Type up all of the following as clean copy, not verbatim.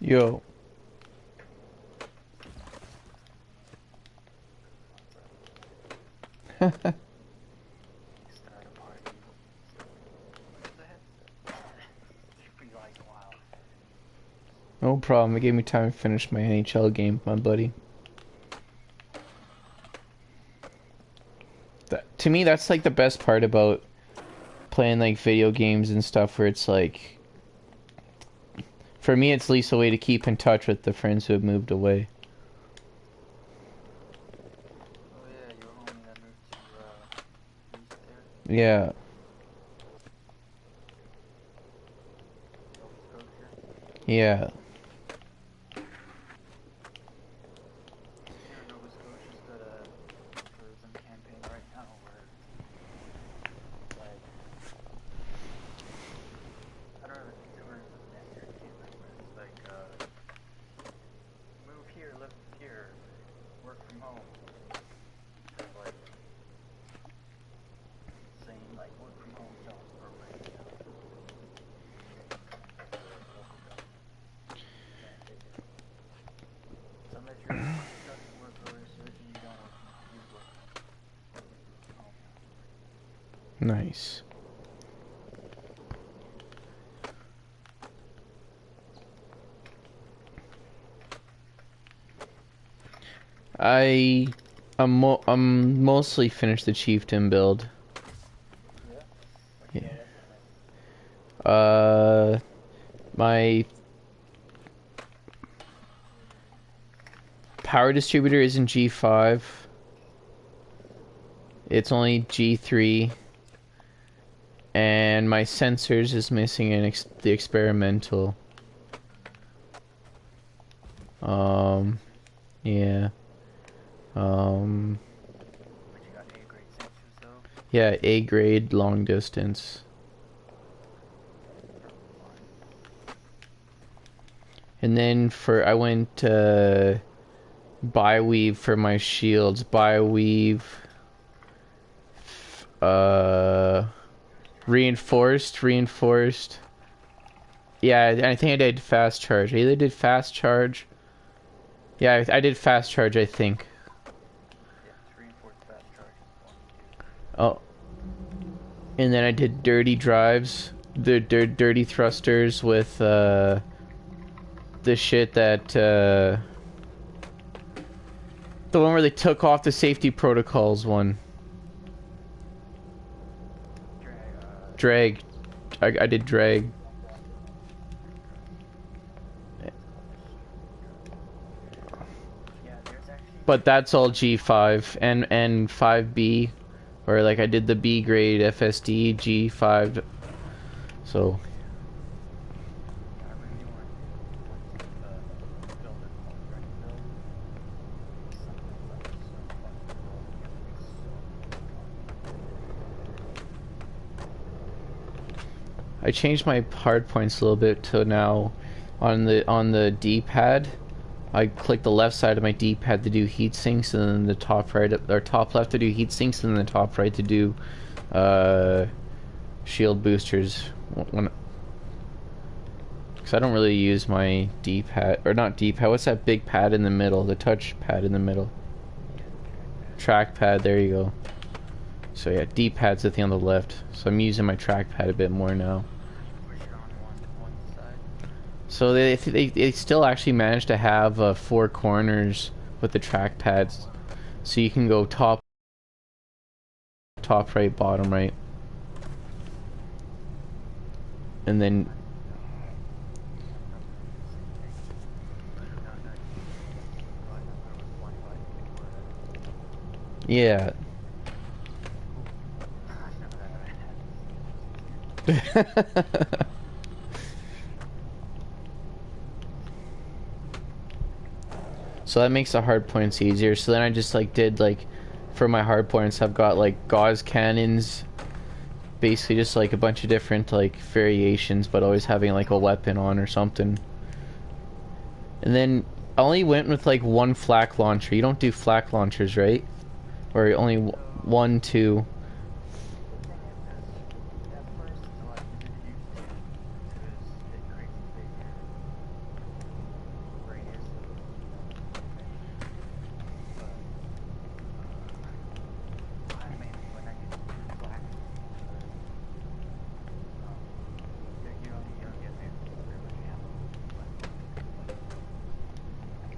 Yo. Start a party. Where's the headset? Should be like a while. No problem. It gave me time to finish my NHL game, my buddy. To me, that's like the best part about playing like video games and stuff, where it's like, for me, it's at least a way to keep in touch with the friends who have moved away. Oh yeah, your homie that moved to east there, Yeah. Nova Scotia. Yeah. You know, Nova Scotia's got a tourism campaign right now where, like, I don't know if it's tourism yet, I can't remember. It's like, move here, live here, work from home. It's like, saying, like, work from home jobs program, you know? The local government mandated. So unless you're a construction worker or a surgeon, you don't work from home. You work from home. Nice. I'm mostly finished the chieftain build. Yeah? What you Yeah. got left on it? My power distributor isn't G5. It's only G3. And my sensors is missing the experimental. Yeah. But you got A-grade sensors though? Yeah, A grade long distance. And then I went bi-weave for my shields. Bi-weave, reinforced. Yeah, I think I did fast charge. I either did fast charge. Yeah, I did fast charge, I think. Yeah, it's reinforced fast charge is the one you use. Oh, and then I did dirty drives, the dirty thrusters with the shit that the one where they took off the safety protocols one. Drag. I did drag. Yeah, there's actually But that's all G5 and 5B, or like I did the B grade FSD G5. So I really want to build a cold running build. Something like so fucking cool. It's gonna be so fun. I changed my hard points a little bit to now on the D-pad. I click the left side of my D-pad to do heat sinks, and then the top right or top left to do heat sinks, and then the top right to do shield boosters. Because I don't really use my D-pad, or not D-pad. What's that big pad in the middle? The touch pad in the middle. Trackpad. There you go. So yeah, D-pad's at the on the left. So I'm using my trackpad a bit more now. Push it on one side. So they still actually managed to have 4 corners with the trackpads, so you can go top right, bottom right, and then yeah. So that makes the hard points easier. So then I just like did like, for my hard points, I've got like gauze cannons, basically just like a bunch of different like variations, but always having like a weapon on or something. And then I only went with like one flak launcher. You don't do flak launchers, right? Or only one, two.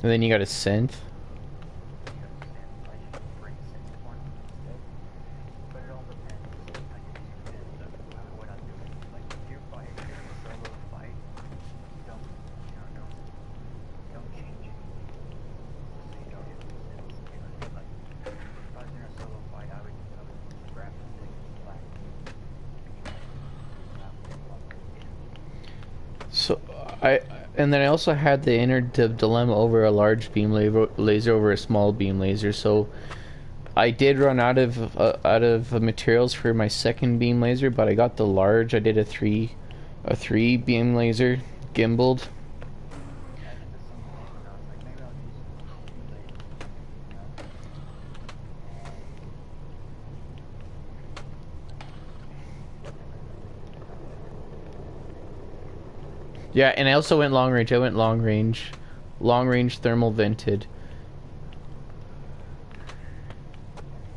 And then you got a synth. You got synth. I should bring synth one instead. But it all depends. Like it just depends on what I'm doing. Like if you're in a solo fight, don't don't change anything. Just so you don't hit the synths. You know what I mean? Like if I was in a solo fight, I would grab the stick and flag it. So I and then I also had the inner dilemma over a large beam laser over a small beam laser. So I did run out of materials for my second beam laser, but I got the large. I did a three beam laser gimbaled. I did the same thing, and I was like, maybe I'll use two lasers, you know? Yeah, and I also went long range. I went long range thermal vented.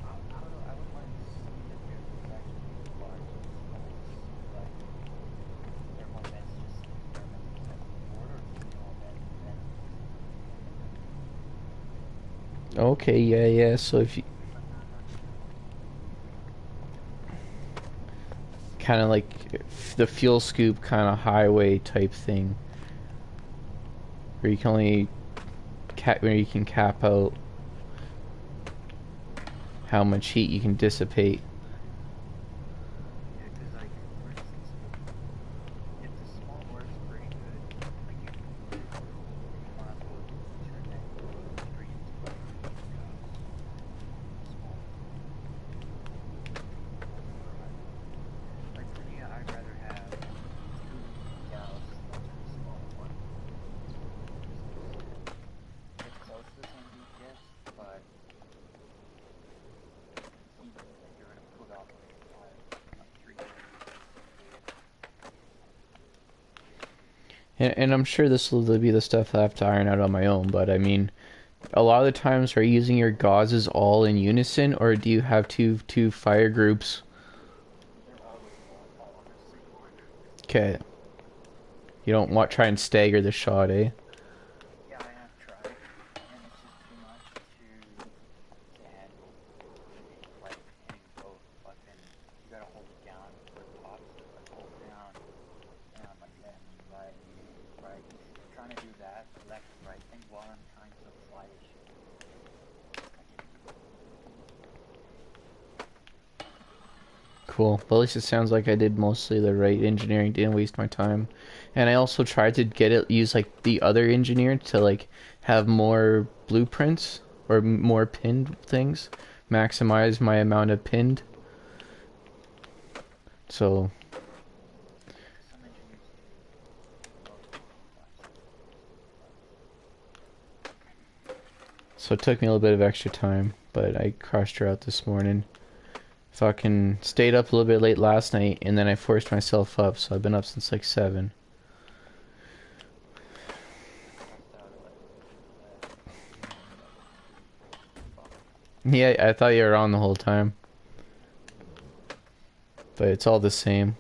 I don't know, I wouldn't mind seeing the difference actually with large and small to see like thermal vents just experiment as I move forward, or just thermal vents Okay, yeah, yeah. So if you kind of like the fuel scoop kind of highway type thing, where you can only where you can cap out how much heat you can dissipate. yeah, because like for instance, if the small works pretty good, like you might as well turn that straight into like small. Like for me, I'd rather have two gals into the small one. It's close to the same DPS, but heat that you're gonna put off of like 300 dissipated. And I'm sure this will be the stuff I have to iron out on my own, but I mean, a lot of the times are you using your gauzes all in unison, or do you have two fire groups? They're always all in the same one. Okay, you don't want try and stagger the shot, eh? Yeah, I have tried, and it's just too much to handle. Like hitting both fucking, you gotta hold it down for it pops. Like hold down, and I'm like left, right, right. Trying to do that left, right thing while I'm trying to fly the ship. Cool. Well, at least it sounds like I did mostly the right engineering, didn't waste my time. And I also tried to get it use like the other engineer to like have more blueprints or more pinned things, maximize my amount of pinned. So Yeah, because some engineers do multiple classes. so it took me a little bit of extra time, but I crushed her out this morning. Fucking stayed up a little bit late last night, and then I forced myself up, so I've been up since like 7. Passed out at like 11. Woke up at 3. Fuck. Yeah, I thought you were on the whole time, but it's all the same.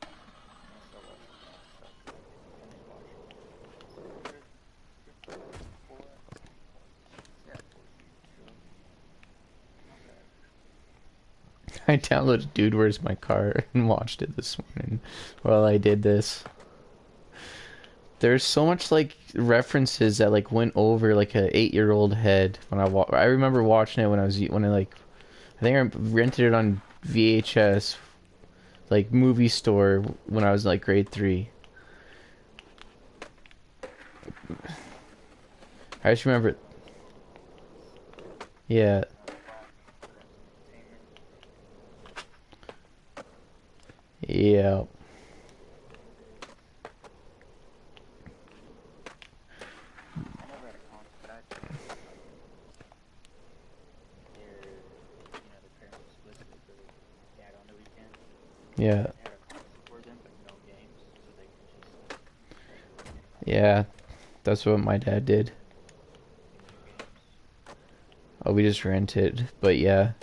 I'm gonna start watching more stuff. I finished watching. What's the good 4? Yeah, 4 season trilogy. Not bad. I downloaded Dude Where's My Car and watched it this morning while I did this. There's so much like references that like went over like a 8-year-old head when I remember watching it when I like I think I rented it on VHS like movie store when I was like grade 3. I just remember yeah. Yeah. I never had a console, but I had parents their parents split so they could visit dad on the weekends. Yeah. They had a console for them, but no games, so they could just spend the weekend playing Yeah. That's what my dad did. video games. Oh, we just rented, but yeah.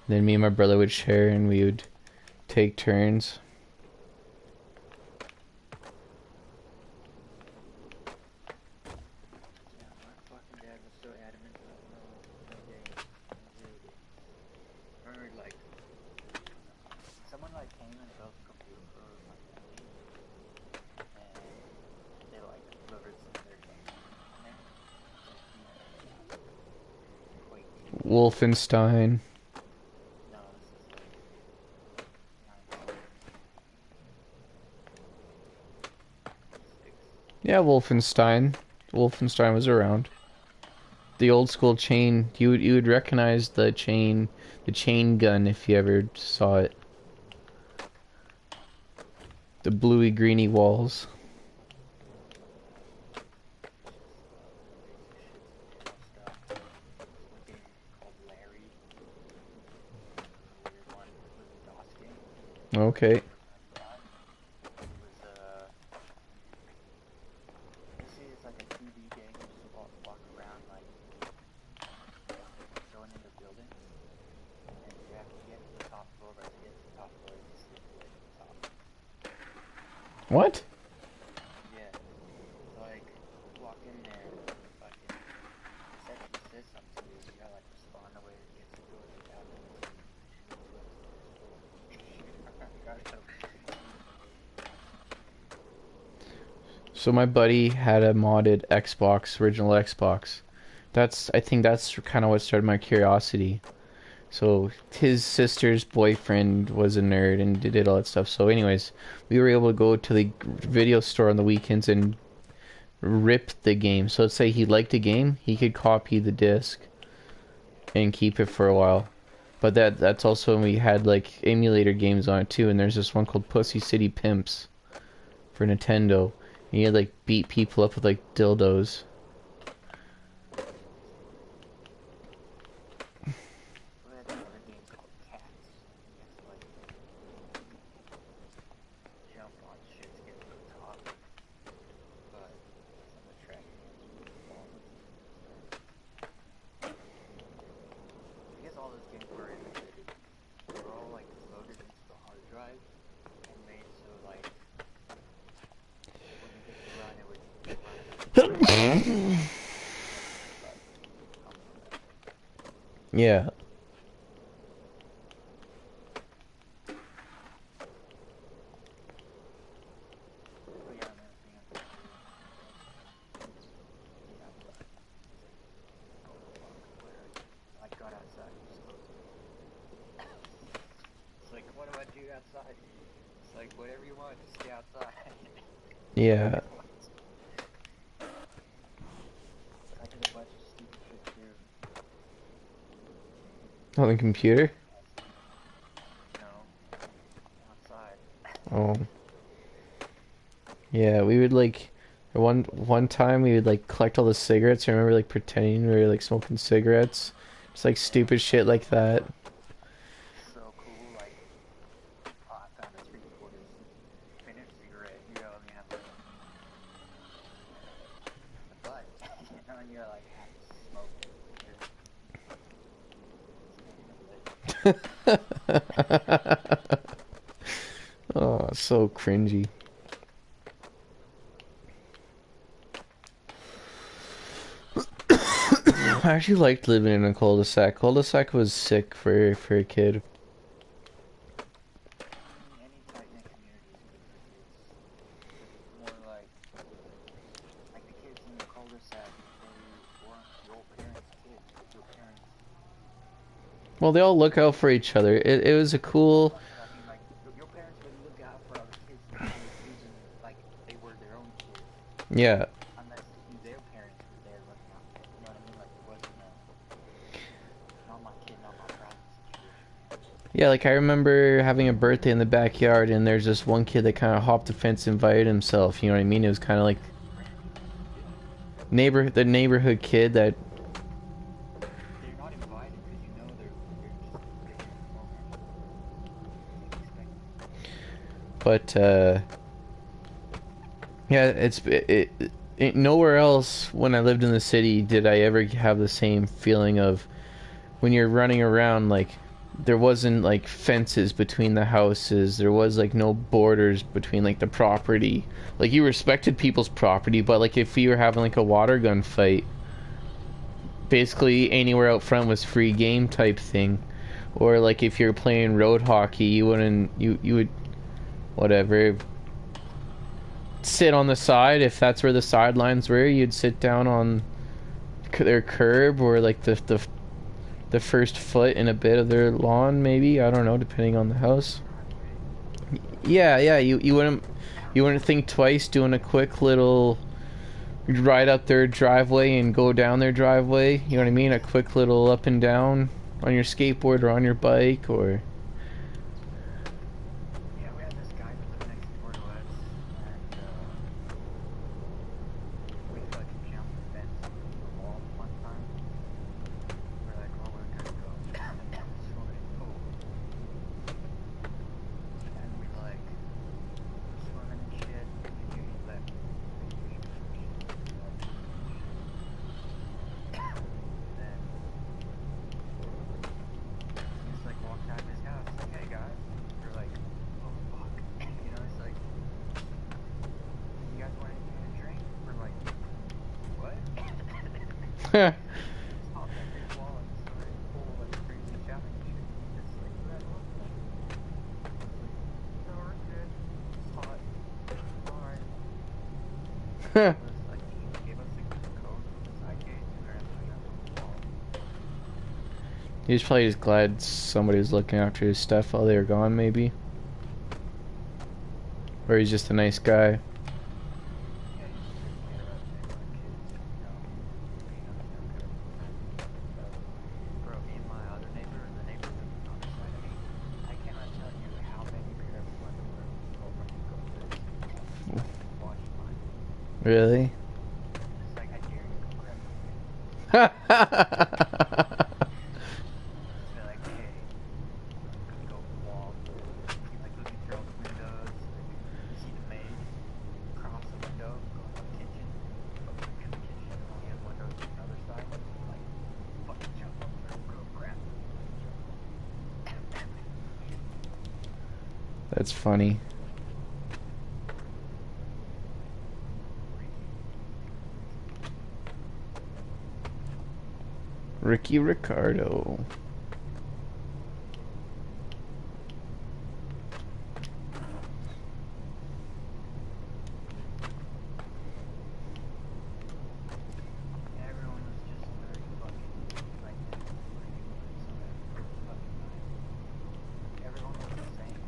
Then me and my brother would share and we would take turns. Yeah, Wolfenstein. No, this is like 96. Yeah, Wolfenstein. Wolfenstein was around. The old school chain. You would recognize the chain gun if you ever saw it. The bluey greeny walls. Okay. This is like a 2D game. You just walk around like going into buildings, and you have to get to the top floor. But to get to the top floor, you just sleep at the top. What? Yeah. So, like walk in there, and fucking says something to you. You gotta like respond the way it gets to door. You have to So my buddy had a modded Xbox, original Xbox. I think that's kind of what started my curiosity. So his sister's boyfriend was a nerd and did all that stuff. So anyways, we were able to go to the video store on the weekends and rip the game. So let's say he liked a game, he could copy the disc and keep it for a while. But that's also when we had like emulator games on it too. And there's this one called Pussy City Pimps for Nintendo. And you had like beat people up with like dildos. Yeah. It's like, what do I do outside? It's like, whatever you want, just stay outside. Yeah. I did a bunch of stupid shit too. On the computer? No. Outside. Oh. Yeah, we would like one time we would like collect all the cigarettes. I remember like pretending we were like smoking cigarettes. Just like stupid shit like that. So cool, like, oh, I found a 3/4 finished cigarette, you know, and you have like the butt, you know, and you're like half smoking. Oh, so cringy. I actually liked living in a cul-de-sac. Cul-de-sac was sick for a kid. Any tight-knit community is good for kids. It's more like the kids in the cul-de-sac, they weren't your parents' kids, your parents. Well, they all look out for each other. It was a cool. I mean, like, your parents would look out for other kids and treat them like they were their own kids. Yeah. Unless their parents were there looking out for them. You know what I mean? Like, it wasn't not my kid, not my problem situation. Yeah, like I remember having a birthday in the backyard, and there's this one kid that kind of hopped the fence and invited himself. You know what I mean? It was kind of like the neighborhood kid that. They're not invited because you know they're But yeah, it nowhere else when I lived in the city did I ever have the same feeling of when you're running around, like there wasn't like fences between the houses, there was like no borders between like the property. Like you respected people's property, but like if you were having like a water gun fight, basically anywhere out front was free game type thing. Or like if you're playing road hockey, you would whatever, sit on the side. If that's where the sidelines were, you'd sit down on their curb or like the the first foot in a bit of their lawn, maybe. I don't know, depending on the house. Yeah, yeah. You wouldn't think twice doing a quick little ride up their driveway and go down their driveway. You know what I mean? A quick little up and down on your skateboard or on your bike or. Yeah, we had this guy that lived next door to us, and we fucking jumped the fence up to the wall one time. We're like, oh, we're gonna go swimming pool. And we like swimming and shit. We usually let then he's like walked out of his house, like, hey guys. We're like, oh fuck. You know, it's like, you guys want anything to drink? We're like, what? Hop that big wall and swimming pool like crazy shouting and shit. He's just like, you guys want something? No, we're good. It's hot. Alright. Like, he gave us the code from the side gate and we're gonna jump on the wall. He was probably just glad somebody was looking after his stuff while they were gone, maybe. Or he's just a nice guy. Yeah, he's just taking care of it for kids, you know. He knows no good. Bro, me and my other neighbor, the neighbor living on the side of me, I cannot tell you how many pair of underwear go from go this. Watch mine. Really? It's like, I dare you to grab them. Just be like, hey, gonna go wall. Like looking through all the windows. You see the maid across the window, going to the kitchen. But the kitchen only has windows on the other side. Like, fucking jump up there, go grab them. That's funny. Ricky Ricardo. Everyone was just very fucking like that. Like, it was so fucking nice. Everyone was the same.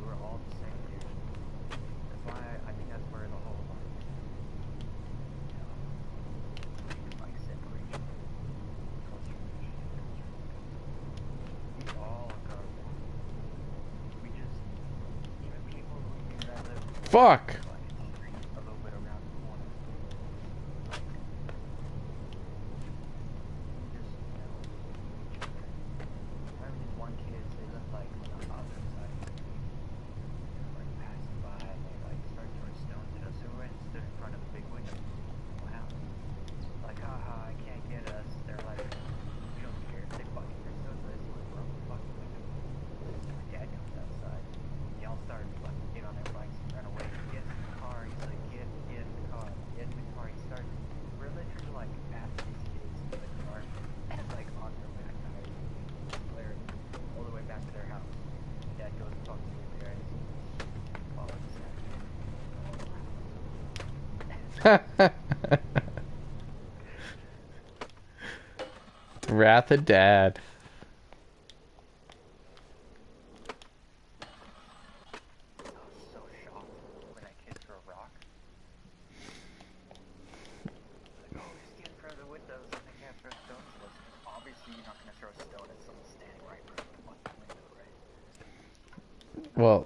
We were all the same, dude. That's why I think that's where the whole you know, like separation, culture, we all got along. We just, even people who knew that lived Fuck! fucking street a little bit around the corner, like, we just, you know, each other. I remember these one kids, they lived like on the opposite side of the street. They were like passing by and they like started throwing stones at us. So we went and stood in front of the big window. Wow. Like, haha, I can't get us. They're like, we don't care. They fucking their stones at us. Like, we're open the fucking window. My dad comes outside. They all started to fucking get on their bikes and run away. Get in the car. He's like, get in the car. Get in the car. He started, we're literally like after these kids in the car and like on their back tires. Blaring all the way back to their house. Dad goes and talks to the parents. Follows us Wrath of Dad. I was so shocked when that kid threw a rock. Like, oh, just get in front of the windows and they can't throw stones at us. Obviously, you're not gonna throw a stone at someone standing right in front of the fucking window, right? Well,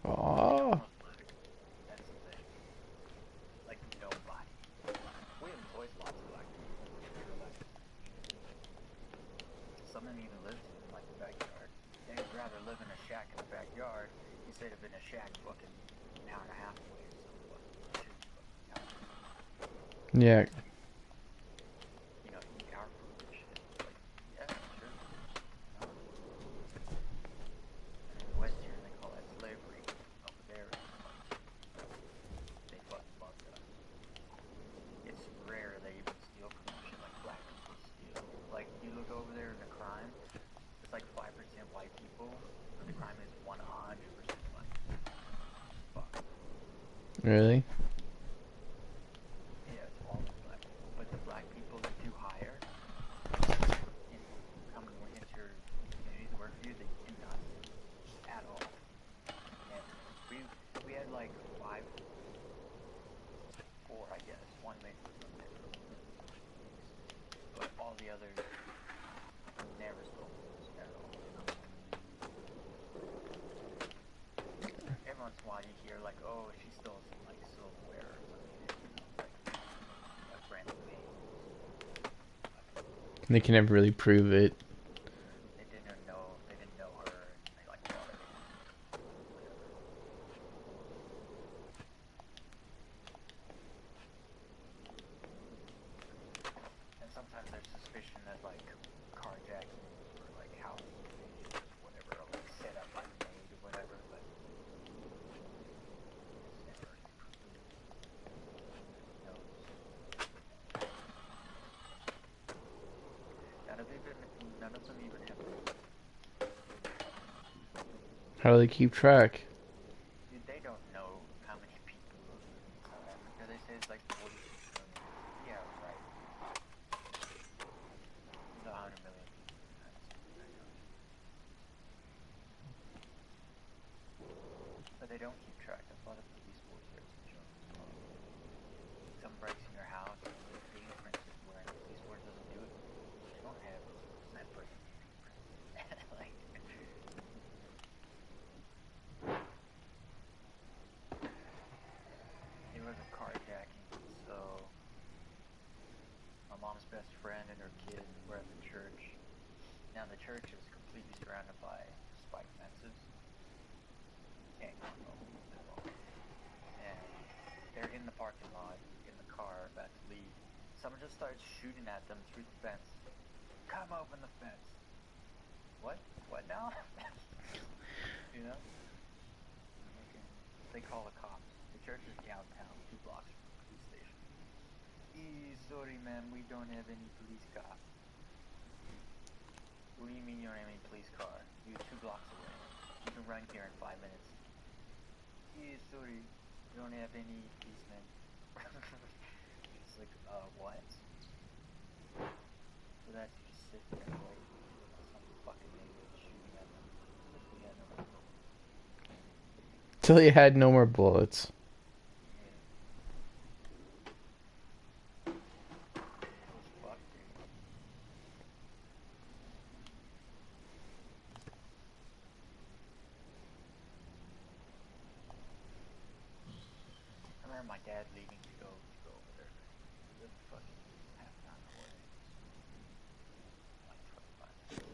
aw. That's the thing. Like, nobody. We employ lots of black people. We're like, some of them even lives in like the backyard. They'd rather live in a shack in the backyard instead of in a shack fucking an hour and a half away or some fucking shitty fucking town. Yeah. You know, eat our food and shit. Like, yeah, sure. No. And in the West here, they call that slavery. Over there, they fucking loved us. It's rare they even steal from them shit like black people steal. Like, you look over there in the crime, it's like 5% white people, but the crime is 100% black. Fuck. Really? Yeah, it's all black people. others never stole boots at all. Every once in a while you hear like, oh, she stole some like silverware or something, like a brand new paint. They can never really prove it. They didn't know her, and they like bought it. Whatever. And sometimes there's suspicion that like carjacking or like house invasion or whatever, or like set up by the maid or whatever, but it's never proven. None of them even have proof. How do they keep track? Dude, they don't know how many people live in South Africa. They say it's like 46 million. Yeah, right. There's 100 million people in the United States. I know. But they don't keep track. That's why the police force there is a joke as well. Some breaks in your house, and the fingerprints is where the police force doesn't do it. They don't have that person's fingerprints. Like, it was a carjacking, so my mom's best friend and her kid were at the church. Now the church is completely surrounded by spike fences. Can't go at all. And they're in the parking lot, in the car, about to leave. Someone just starts shooting at them through the fence. Come open the fence. What? What now? You know? They call the cops. The church is downtown, 2 blocks from the police station. Sorry man, we don't have any police car. What do you mean you don't have any police car? You're 2 blocks away. You can run here in 5 minutes. Sorry, we don't have any policemen. It's like, what? So that's you just sit there and wait for some fucking nigga shooting at them. Because we had no more. Till you had no more bullets. I remember my dad leaving to go over there. He lived fucking half an hour away. Like 25 minutes.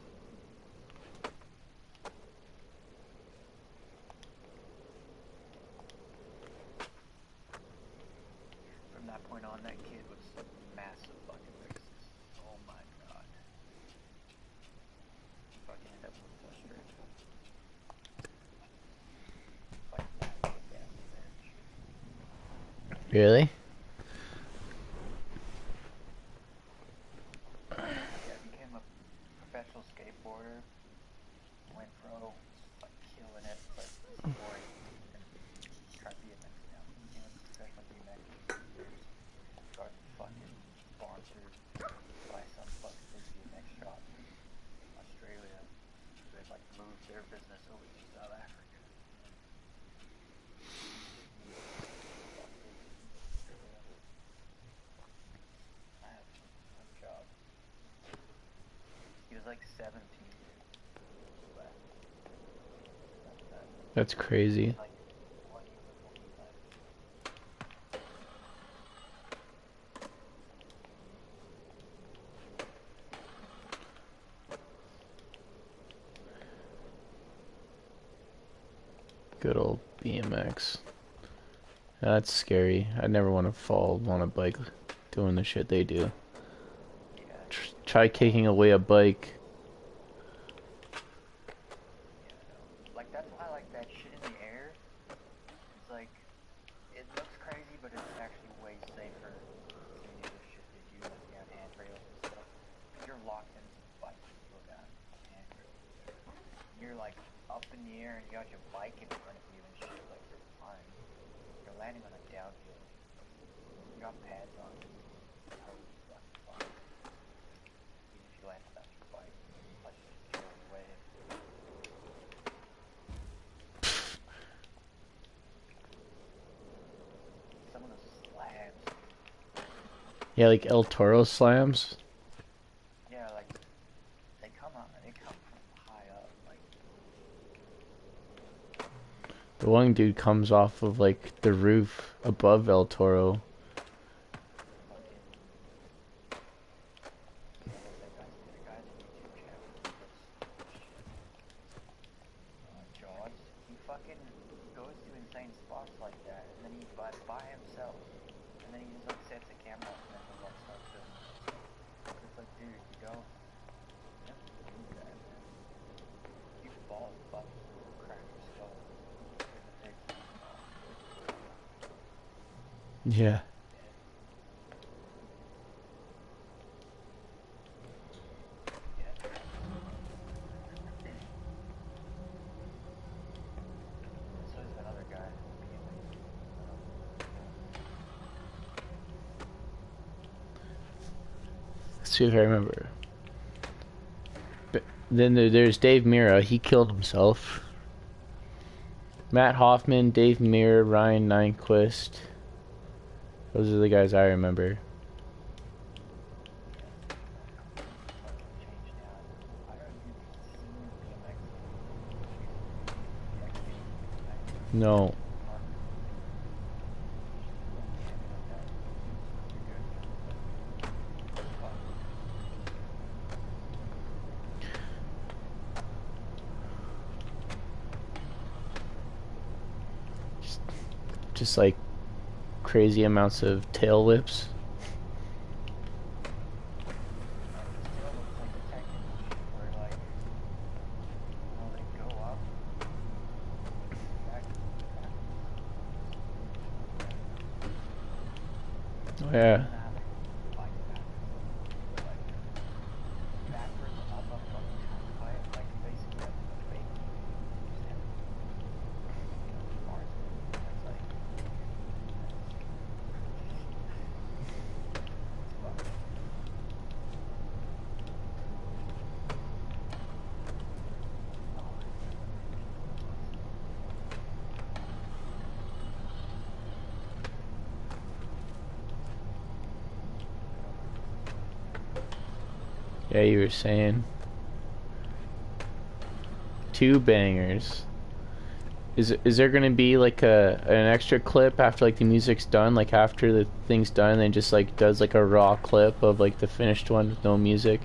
From that point on, that kid was a massive fucking racist. Oh my god. He fucking ended up with frustration. Fighting back with gas in there and shit. Really? My dad became a professional skateboarder. Went pro, like killing it, but he's boring. He's gonna try BMX now. He became a professional BMXer. Got fucking sponsored by some fucking big BMX shop in Australia. They like moved their business over to South Africa. I have a job. He was like 17 when he left. That's crazy. Like 20 before he left. Good old BMX. That's scary. I never want to fall on a bike doing the shit they do. Yeah. Try kicking away a bike. Yeah, I know. Like, that's why I like that shit in the air. It's like, it looks crazy, but it's actually way safer than the other shit they do, like they have handrails and stuff. You're locked into the bike when you go down handrails there. And you're like up in the air and you got your bike in front of you and shit, like you're fine. You're landing on a downhill. You got pads on. You're totally fucking fine. Even if you land without your bike, plus you can kill your way. Some of those slabs. Yeah, like El Toro slams. Yeah, The one dude comes off of like the roof above El Toro. Yeah. Let's see if I remember. But then there's Dave Mira. He killed himself. Matt Hoffman, Dave Mira, Ryan Nyquist. Those are the guys I remember. No. Just like crazy amounts of tail whips. Oh, yeah. Yeah, you were saying 2 bangers. Is there gonna be like an extra clip after like the music's done, like after the thing's done, and then just like does like a raw clip of like the finished one with no music?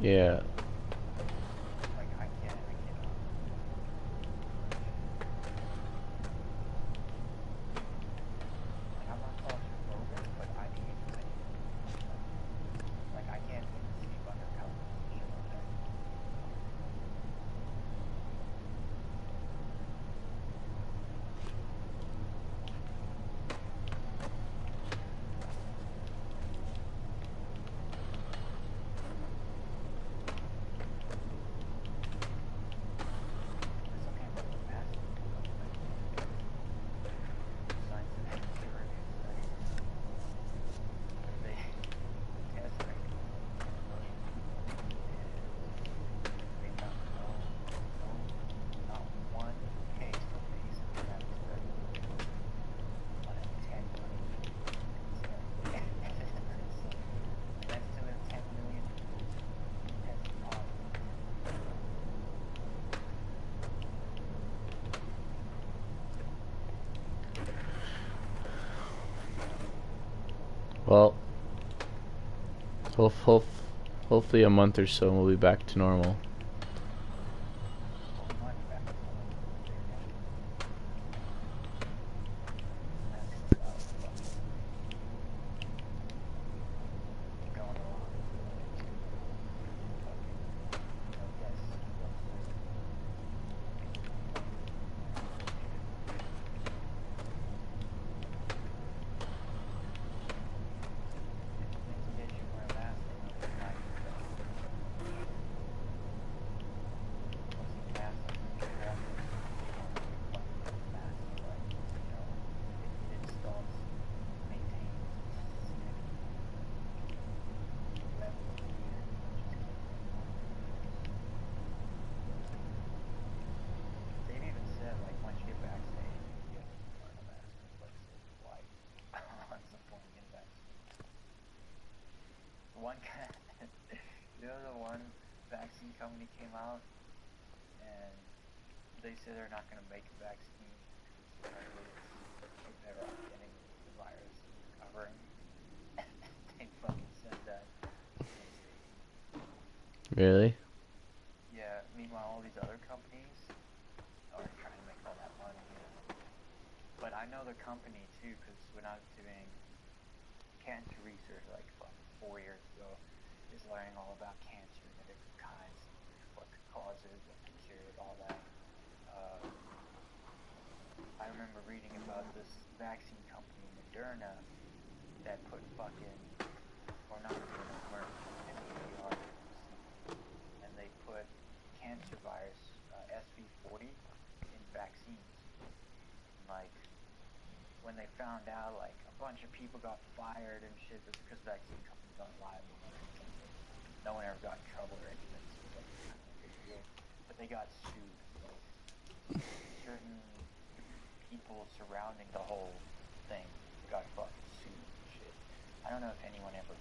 Yeah. Well, hopefully a month or so and we'll be back to normal. one guy, the one vaccine company came out and they said they're not going to make a vaccine because apparently it's better off getting the virus and recovering. They fucking said that. Really? Yeah, meanwhile all these other companies are trying to make all that money, you know. But I know the company too, because when I was doing cancer research like 4 years ago, is learning all about cancer and the different kinds, what could cause it, what could cure it, all that. I remember reading about this vaccine company, Moderna, that put fucking, or not Moderna, Merck, M-E-R, and they put cancer virus, Sv40, in vaccines. And, like, when they found out, like, a bunch of people got fired and shit, but because vaccine companies aren't liable, no one ever got in trouble or anything, so it wasn't kind of a big deal. But they got sued, like, certain people surrounding the whole thing got fucking sued and shit. I don't know if anyone ever